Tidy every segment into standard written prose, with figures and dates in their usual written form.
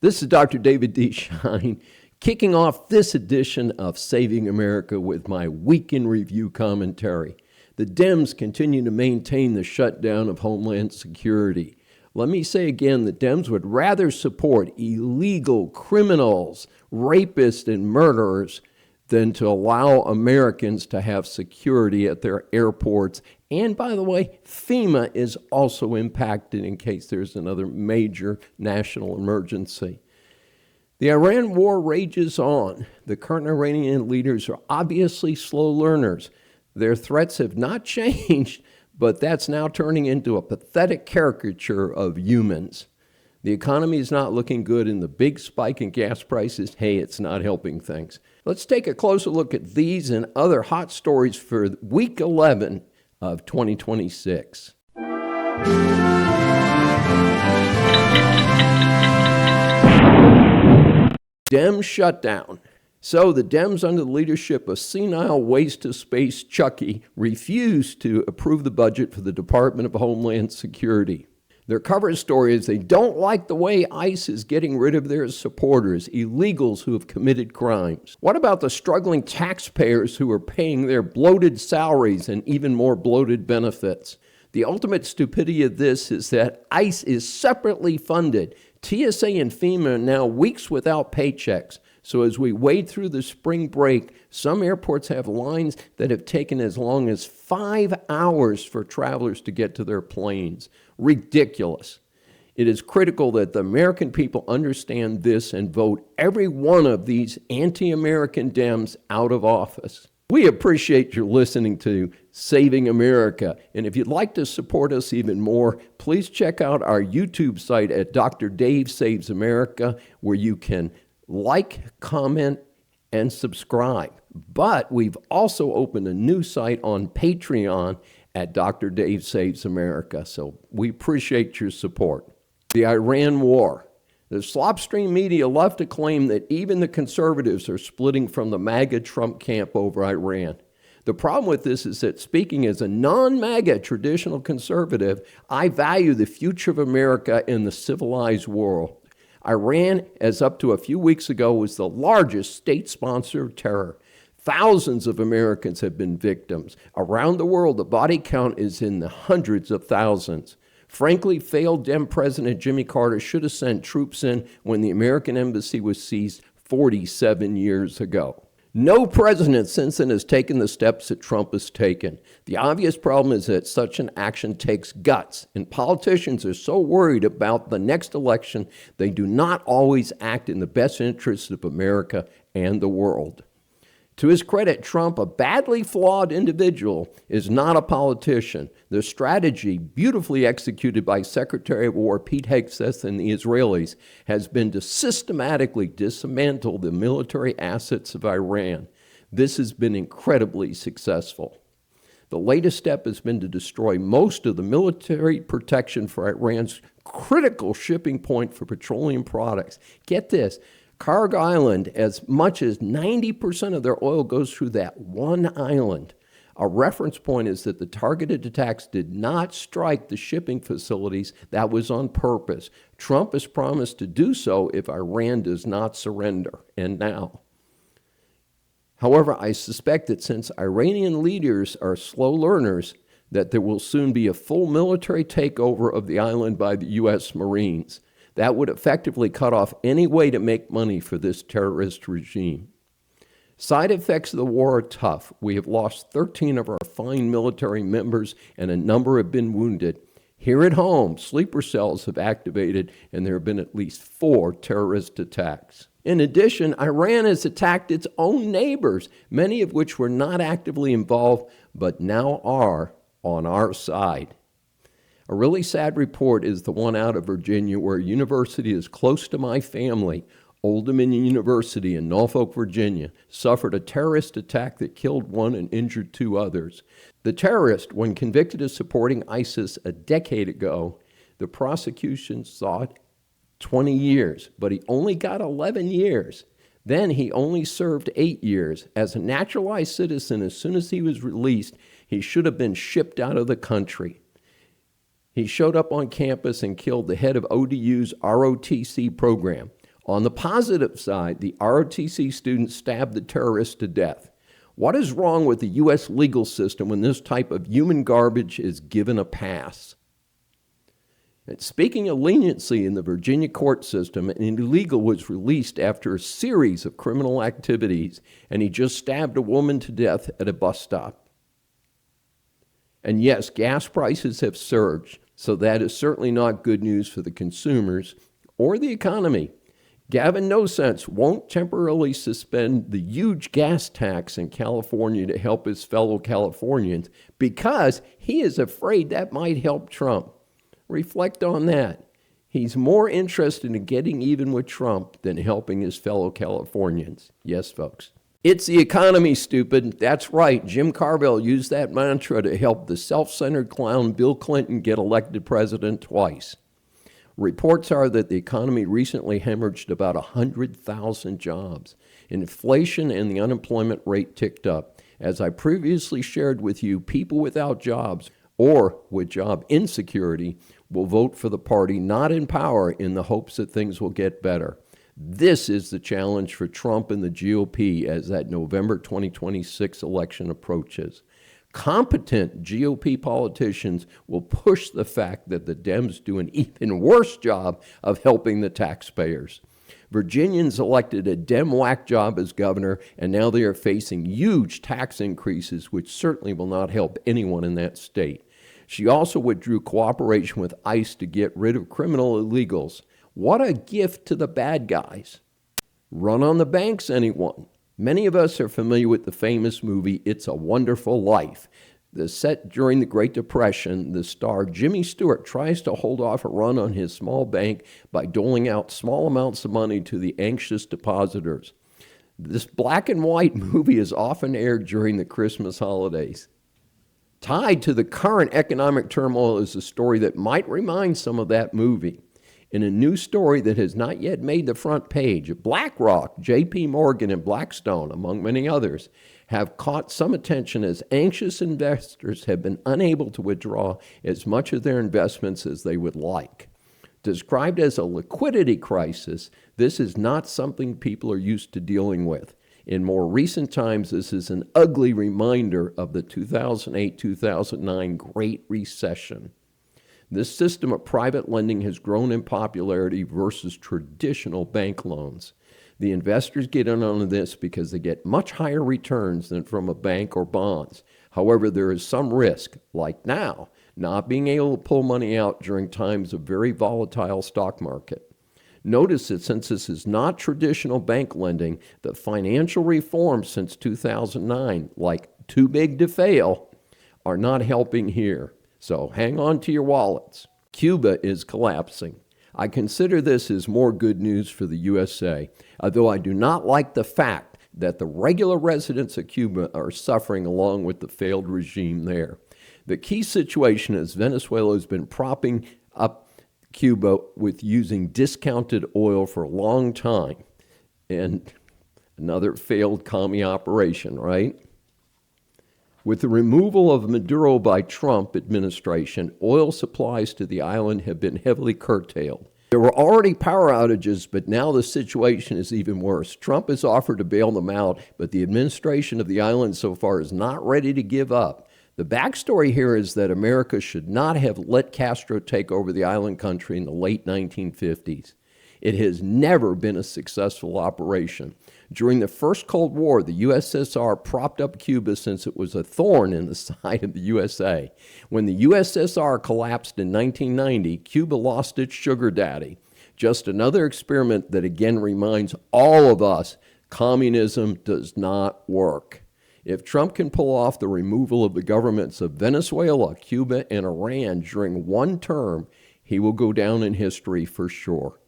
This is Dr. David D. Schein, kicking off this edition of Saving America with my Week in Review commentary. The Dems continue to maintain the shutdown of Homeland Security. Let me say again, the Dems would rather support illegal criminals, rapists, and murderers than to allow Americans to have security at their airports. And by the way, FEMA is also impacted in case there's another major national emergency. The Iran war rages on. The current Iranian leaders are obviously slow learners. Their threats have not changed, but that's now turning into a pathetic caricature of humans. The economy is not looking good, and the big spike in gas prices, hey, it's not helping things. Let's take a closer look at these and other hot stories for week 11 of 2026. Dem shutdown. So the Dems, under the leadership of senile waste-to-space Chucky, refused to approve the budget for the Department of Homeland Security. Their cover story is they don't like the way ICE is getting rid of their supporters, illegals who have committed crimes. What about the struggling taxpayers who are paying their bloated salaries and even more bloated benefits? The ultimate stupidity of this is that ICE is separately funded. TSA and FEMA are now weeks without paychecks. So as we wade through the spring break, some airports have lines that have taken as long as 5 hours for travelers to get to their planes. Ridiculous. It is critical that the American people understand this and vote every one of these anti-American Dems out of office. We appreciate your listening to Saving America. And if you'd like to support us even more, please check out our YouTube site at Dr. Dave Saves America, where you can like, comment, and subscribe. But we've also opened a new site on Patreon at Dr. Dave Saves America. So we appreciate your support. The Iran war. The slopstream media love to claim that even the conservatives are splitting from the MAGA Trump camp over Iran. The problem with this is that, speaking as a non-MAGA traditional conservative, I value the future of America and the civilized world. Iran, as up to a few weeks ago, was the largest state sponsor of terror. Thousands of Americans have been victims. Around the world, the body count is in the hundreds of thousands. Frankly, failed Dem President Jimmy Carter should have sent troops in when the American embassy was seized 47 years ago. No president since then has taken the steps that Trump has taken. The obvious problem is that such an action takes guts, and politicians are so worried about the next election, they do not always act in the best interests of America and the world. To his credit, Trump, a badly flawed individual, is not a politician. The strategy, beautifully executed by Secretary of War Pete Hegseth and the Israelis, has been to systematically dismantle the military assets of Iran. This has been incredibly successful. The latest step has been to destroy most of the military protection for Iran's critical shipping point for petroleum products. Get this. Kharg Island, as much as 90% of their oil goes through that one island. A reference point is that the targeted attacks did not strike the shipping facilities. That was on purpose. Trump has promised to do so if Iran does not surrender, and now. However, I suspect that since Iranian leaders are slow learners, that there will soon be a full military takeover of the island by the U.S. Marines. That would effectively cut off any way to make money for this terrorist regime. Side effects of the war are tough. We have lost 13 of our fine military members, and a number have been wounded. Here at home, sleeper cells have activated, and there have been at least 4 terrorist attacks. In addition, Iran has attacked its own neighbors, many of which were not actively involved, but now are on our side. A really sad report is the one out of Virginia, where a university is close to my family, Old Dominion University in Norfolk, Virginia, suffered a terrorist attack that killed 1 and injured 2 others. The terrorist, when convicted of supporting ISIS a decade ago, the prosecution sought 20 years, but he only got 11 years. Then he only served 8 years. As a naturalized citizen, as soon as he was released, he should have been shipped out of the country. He showed up on campus and killed the head of ODU's ROTC program. On the positive side, the ROTC students stabbed the terrorist to death. What is wrong with the U.S. legal system when this type of human garbage is given a pass? And speaking of leniency in the Virginia court system, an illegal was released after a series of criminal activities, and he just stabbed a woman to death at a bus stop. And yes, gas prices have surged, so that is certainly not good news for the consumers or the economy. Gavin No Sense won't temporarily suspend the huge gas tax in California to help his fellow Californians because he is afraid that might help Trump. Reflect on that. He's more interested in getting even with Trump than helping his fellow Californians. Yes, folks. It's the economy, stupid. That's right. Jim Carville used that mantra to help the self-centered clown Bill Clinton get elected president twice. Reports are that the economy recently hemorrhaged about 100,000 jobs. Inflation and the unemployment rate ticked up. As I previously shared with you, people without jobs or with job insecurity will vote for the party not in power in the hopes that things will get better. This is the challenge for Trump and the GOP as that November 2026 election approaches. Competent GOP politicians will push the fact that the Dems do an even worse job of helping the taxpayers. Virginians elected a Dem whack job as governor, and now they are facing huge tax increases, which certainly will not help anyone in that state. She also withdrew cooperation with ICE to get rid of criminal illegals. What a gift to the bad guys. Run on the banks, anyone? Many of us are familiar with the famous movie It's a Wonderful Life. Set during the Great Depression, the star Jimmy Stewart tries to hold off a run on his small bank by doling out small amounts of money to the anxious depositors. This black and white movie is often aired during the Christmas holidays. Tied to the current economic turmoil is a story that might remind some of that movie. In a new story that has not yet made the front page, BlackRock, JP Morgan, and Blackstone, among many others, have caught some attention as anxious investors have been unable to withdraw as much of their investments as they would like. Described as a liquidity crisis, this is not something people are used to dealing with. In more recent times, this is an ugly reminder of the 2008-2009 Great Recession. This system of private lending has grown in popularity versus traditional bank loans. The investors get in on this because they get much higher returns than from a bank or bonds. However, there is some risk, like now, not being able to pull money out during times of very volatile stock market. Notice that since this is not traditional bank lending, the financial reforms since 2009, like too big to fail, are not helping here. So hang on to your wallets. Cuba is collapsing. I consider this as more good news for the USA, although I do not like the fact that the regular residents of Cuba are suffering along with the failed regime there. The key situation is Venezuela has been propping up Cuba with using discounted oil for a long time. And another failed commie operation, right? With the removal of Maduro by Trump administration, oil supplies to the island have been heavily curtailed. There were already power outages, but now the situation is even worse. Trump has offered to bail them out, but the administration of the island so far is not ready to give up. The backstory here is that America should not have let Castro take over the island country in the late 1950s. It has never been a successful operation. During the first Cold War, the USSR propped up Cuba since it was a thorn in the side of the USA. When the USSR collapsed in 1990, Cuba lost its sugar daddy. Just another experiment that again reminds all of us communism does not work. If Trump can pull off the removal of the governments of Venezuela, Cuba, and Iran during one term, he will go down in history for sure.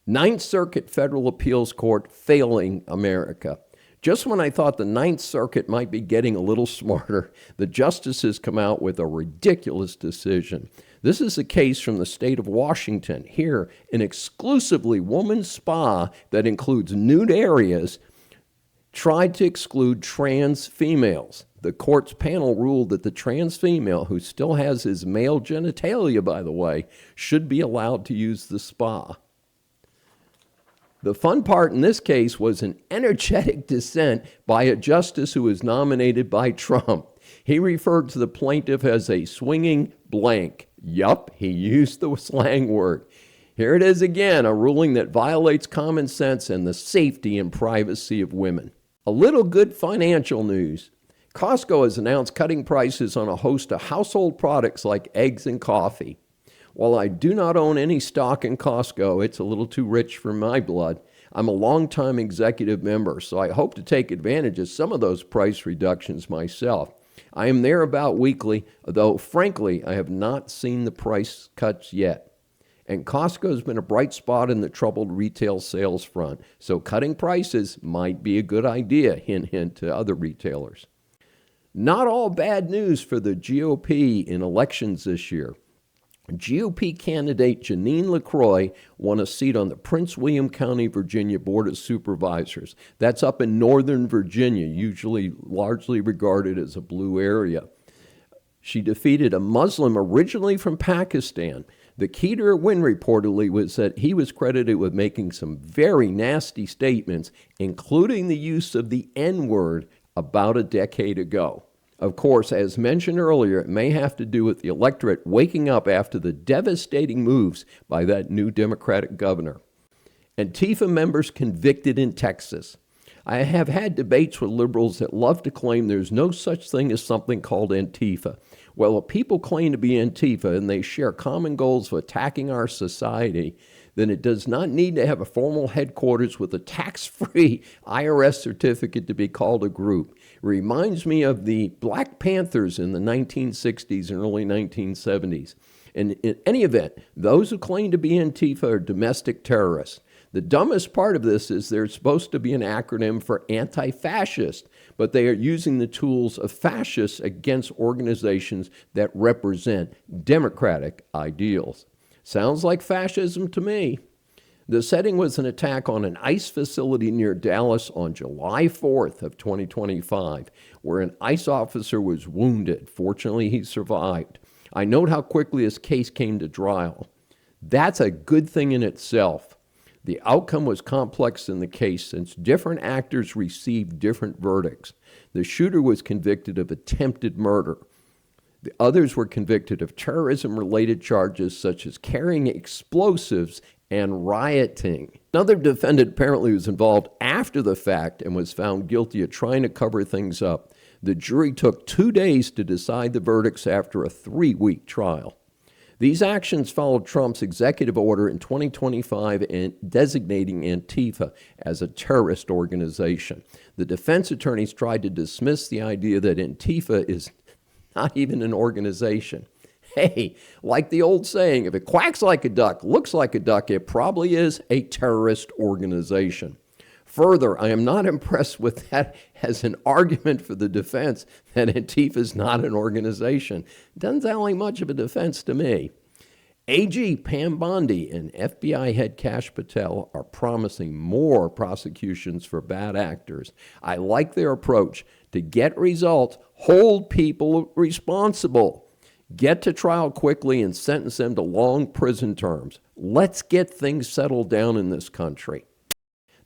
Ninth Circuit Federal Appeals Court failing America. Just when I thought the Ninth Circuit might be getting a little smarter, the justices come out with a ridiculous decision. This is a case from the state of Washington. Here, an exclusively woman's spa that includes nude areas tried to exclude trans females. The court's panel ruled that the trans female, who still has his male genitalia, by the way, should be allowed to use the spa. The fun part in this case was an energetic dissent by a justice who was nominated by Trump. He referred to the plaintiff as a swinging blank. Yup, he used the slang word. Here it is again, a ruling that violates common sense and the safety and privacy of women. A little good financial news. Costco has announced cutting prices on a host of household products like eggs and coffee. While I do not own any stock in Costco, it's a little too rich for my blood. I'm a longtime executive member, so I hope to take advantage of some of those price reductions myself. I am there about weekly, though frankly, I have not seen the price cuts yet. And Costco has been a bright spot in the troubled retail sales front, so cutting prices might be a good idea, hint, hint, to other retailers. Not all bad news for the GOP in elections this year. GOP candidate Jeanine LaCroix won a seat on the Prince William County, Virginia Board of Supervisors. That's up in Northern Virginia, usually largely regarded as a blue area. She defeated a Muslim originally from Pakistan. The key to her win reportedly was that he was credited with making some very nasty statements, including the use of the N-word about a decade ago. Of course, as mentioned earlier, it may have to do with the electorate waking up after the devastating moves by that new Democratic governor. Antifa members convicted in Texas. I have had debates with liberals that love to claim there's no such thing as something called Antifa. Well, if people claim to be Antifa and they share common goals of attacking our society, then it does not need to have a formal headquarters with a tax-free IRS certificate to be called a group. It reminds me of the Black Panthers in the 1960s and early 1970s. And in any event, those who claim to be Antifa are domestic terrorists. The dumbest part of this is there's supposed to be an acronym for anti-fascist, but they are using the tools of fascists against organizations that represent democratic ideals. Sounds like fascism to me. The setting was an attack on an ICE facility near Dallas on July 4th of 2025, where an ICE officer was wounded. Fortunately, he survived. I note how quickly his case came to trial. That's a good thing in itself. The outcome was complex in the case since different actors received different verdicts. The shooter was convicted of attempted murder. The others were convicted of terrorism-related charges such as carrying explosives and rioting. Another defendant apparently was involved after the fact and was found guilty of trying to cover things up. The jury took 2 days to decide the verdicts after a 3-week trial. These actions followed Trump's executive order in 2025 and designating Antifa as a terrorist organization. The defense attorneys tried to dismiss the idea that Antifa is not even an organization. Hey, like the old saying, if it quacks like a duck, looks like a duck, it probably is a terrorist organization. Further, I am not impressed with that as an argument for the defense that Antifa is not an organization. Doesn't sound like much of a defense to me. AG Pam Bondi and FBI head Kash Patel are promising more prosecutions for bad actors. I like their approach. To get results, hold people responsible. Get to trial quickly and sentence them to long prison terms. Let's get things settled down in this country.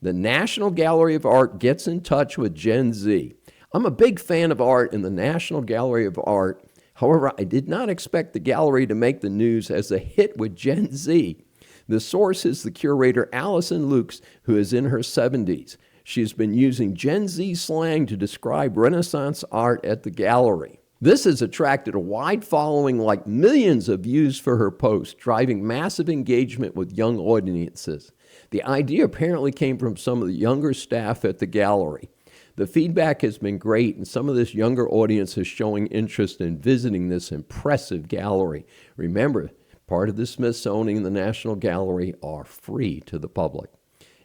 The National Gallery of Art gets in touch with Gen Z. I'm a big fan of art in the National Gallery of Art. However, I did not expect the gallery to make the news as a hit with Gen Z. The source is the curator Allison Lukes, who is in her 70s. She has been using Gen Z slang to describe Renaissance art at the gallery. This has attracted a wide following, like millions of views for her post, driving massive engagement with young audiences. The idea apparently came from some of the younger staff at the gallery. The feedback has been great, and some of this younger audience is showing interest in visiting this impressive gallery. Remember, part of the Smithsonian and the National Gallery are free to the public.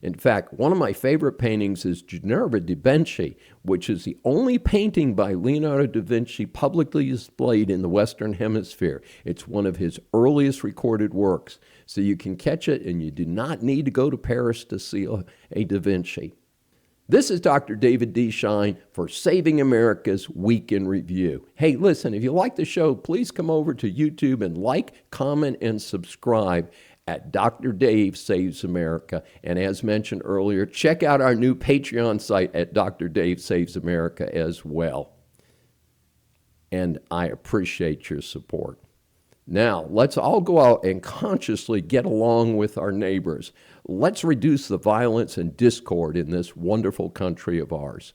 In fact, one of my favorite paintings is Ginevra da Vinci, which is the only painting by Leonardo da Vinci publicly displayed in the Western Hemisphere. It's one of his earliest recorded works, so you can catch it and you do not need to go to Paris to see a da Vinci. This is Dr. David D. Schein for Saving America's Week in Review. Hey, listen, if you like the show, please come over to YouTube and like, comment, and subscribe. at Dr. Dave Saves America. And as mentioned earlier, check out our new Patreon site at Dr. Dave Saves America as well. And I appreciate your support. Now, let's all go out and consciously get along with our neighbors. Let's reduce the violence and discord in this wonderful country of ours.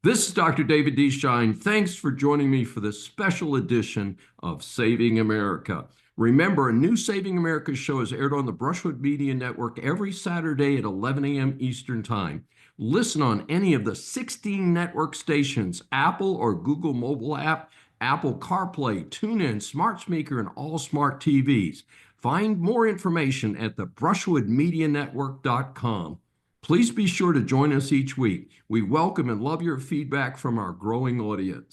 This is Dr. David D. Schein. Thanks for joining me for this special edition of Saving America. Remember, a new Saving America show is aired on the Brushwood Media Network every Saturday at 11 a.m. Eastern Time. Listen on any of the 16 network stations, Apple or Google mobile app, Apple CarPlay, TuneIn, Smart Speaker, and all smart TVs. Find more information at the brushwoodmedianetwork.com. Please be sure to join us each week. We welcome and love your feedback from our growing audience.